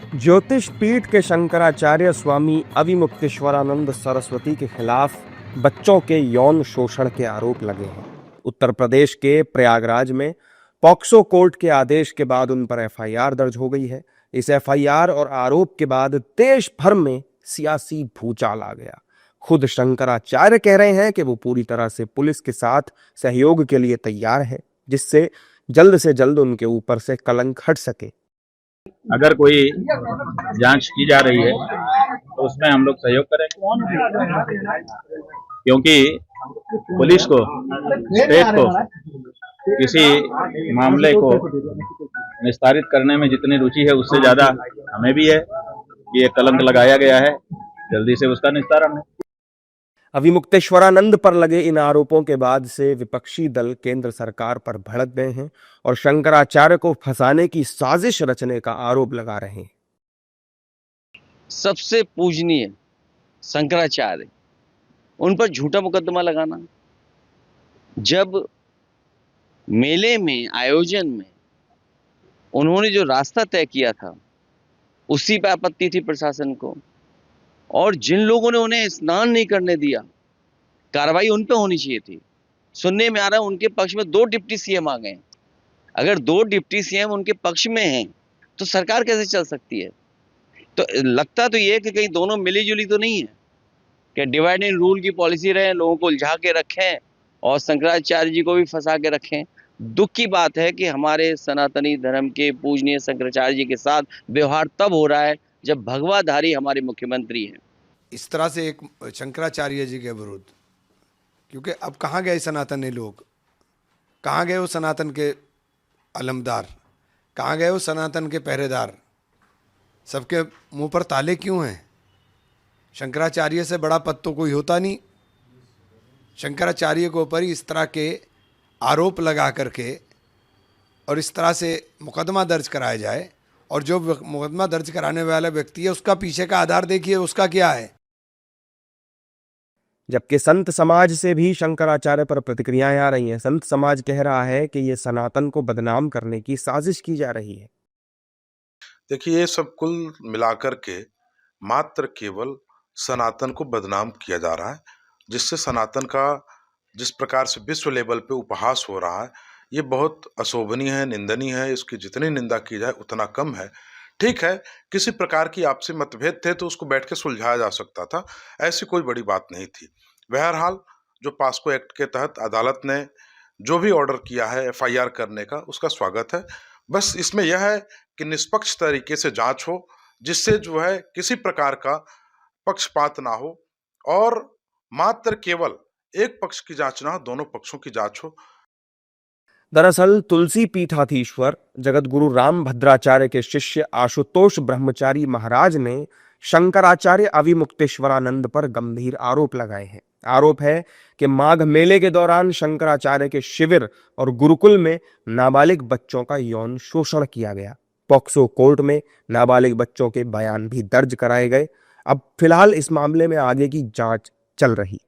ज्योतिष पीठ के शंकराचार्य स्वामी अविमुक्तेश्वरानंद सरस्वती के खिलाफ बच्चों के यौन शोषण के आरोप लगे हैं। उत्तर प्रदेश के प्रयागराज में पॉक्सो कोर्ट के आदेश के बाद उन पर एफआईआर दर्ज हो गई है। इस एफआईआर और आरोप के बाद देश भर में सियासी भूचाल आ गया। खुद शंकराचार्य कह रहे हैं कि वो पूरी तरह से पुलिस के साथ सहयोग के लिए तैयार है, जिससे जल्द से जल्द उनके ऊपर से कलंक हट सके। अगर कोई जांच की जा रही है तो उसमें हम लोग सहयोग करेंगे, क्योंकि पुलिस को, स्टेट को किसी मामले को निस्तारित करने में जितनी रुचि है उससे ज्यादा हमें भी है कि ये कलंक लगाया गया है, जल्दी से उसका निस्तारण हो। अविमुक्तेश्वरानंद पर लगे इन आरोपों के बाद से विपक्षी दल केंद्र सरकार पर भड़क गए हैं और शंकराचार्य को फंसाने की साजिश रचने का आरोप लगा रहे हैं। सबसे पूजनीय शंकराचार्य, उन पर झूठा मुकदमा लगाना, जब मेले में, आयोजन में उन्होंने जो रास्ता तय किया था उसी पर आपत्ति थी प्रशासन को, और जिन लोगों ने उन्हें स्नान नहीं करने दिया, कार्रवाई उन पे होनी चाहिए थी। सुनने में आ रहा है उनके पक्ष में 2 डिप्टी सीएम आ गए। अगर 2 डिप्टी सीएम उनके पक्ष में हैं तो सरकार कैसे चल सकती है? तो लगता तो ये है कि कहीं दोनों मिली जुली तो नहीं है, कि डिवाइड एंड रूल की पॉलिसी रहे, लोगों को उलझा के रखें और शंकराचार्य जी को भी फंसा के रखें। दुख की बात है कि हमारे सनातनी धर्म के पूजनीय शंकराचार्य जी के साथ व्यवहार तब हो रहा है जब भगवाधारी हमारे मुख्यमंत्री हैं। इस तरह से एक शंकराचार्य जी के विरुद्ध, क्योंकि अब कहाँ गए सनातनी लोग, कहाँ गए वो सनातन के अलमदार, कहाँ गए वो सनातन के पहरेदार? सबके मुंह पर ताले क्यों हैं? शंकराचार्य से बड़ा पद तो कोई होता नहीं। शंकराचार्य के ऊपर इस तरह के आरोप लगा करके और इस तरह से मुकदमा दर्ज कराया जाए, और जो मुकदमा दर्ज कराने वाला व्यक्ति है उसका पीछे का आधार देखिए, उसका क्या है। जबकि संत समाज से भी शंकराचार्य पर प्रतिक्रियाएं आ रही हैं। संत समाज कह रहा है कि ये सनातन को बदनाम करने की साजिश की जा रही है। देखिए, ये सब कुल मिलाकर के मात्र केवल सनातन को बदनाम किया जा रहा है, जिससे सनातन का जिस प्रकार से विश्व लेवल पे उपहास हो रहा है, ये बहुत अशोभनीय है, निंदनीय है। इसकी जितनी निंदा की जाए उतना कम है। ठीक है, किसी प्रकार की आपसी मतभेद थे तो उसको बैठ के सुलझाया जा सकता था, ऐसी कोई बड़ी बात नहीं थी। बहरहाल, जो पास्को एक्ट के तहत अदालत ने जो भी ऑर्डर किया है एफआईआर करने का, उसका स्वागत है। बस इसमें यह है कि निष्पक्ष तरीके से जांच हो, जिससे जो है किसी प्रकार का पक्षपात ना हो, और मात्र केवल एक पक्ष की जांच ना हो, दोनों पक्षों की जांच हो। दरअसल तुलसी पीठाधीश्वर जगतगुरु राम भद्राचार्य के शिष्य आशुतोष ब्रह्मचारी महाराज ने शंकराचार्य अविमुक्तेश्वरानंद पर गंभीर आरोप लगाए हैं। आरोप है कि माघ मेले के दौरान शंकराचार्य के शिविर और गुरुकुल में नाबालिग बच्चों का यौन शोषण किया गया। पॉक्सो कोर्ट में नाबालिग बच्चों के बयान भी दर्ज कराए गए। अब फिलहाल इस मामले में आगे की जांच चल रही।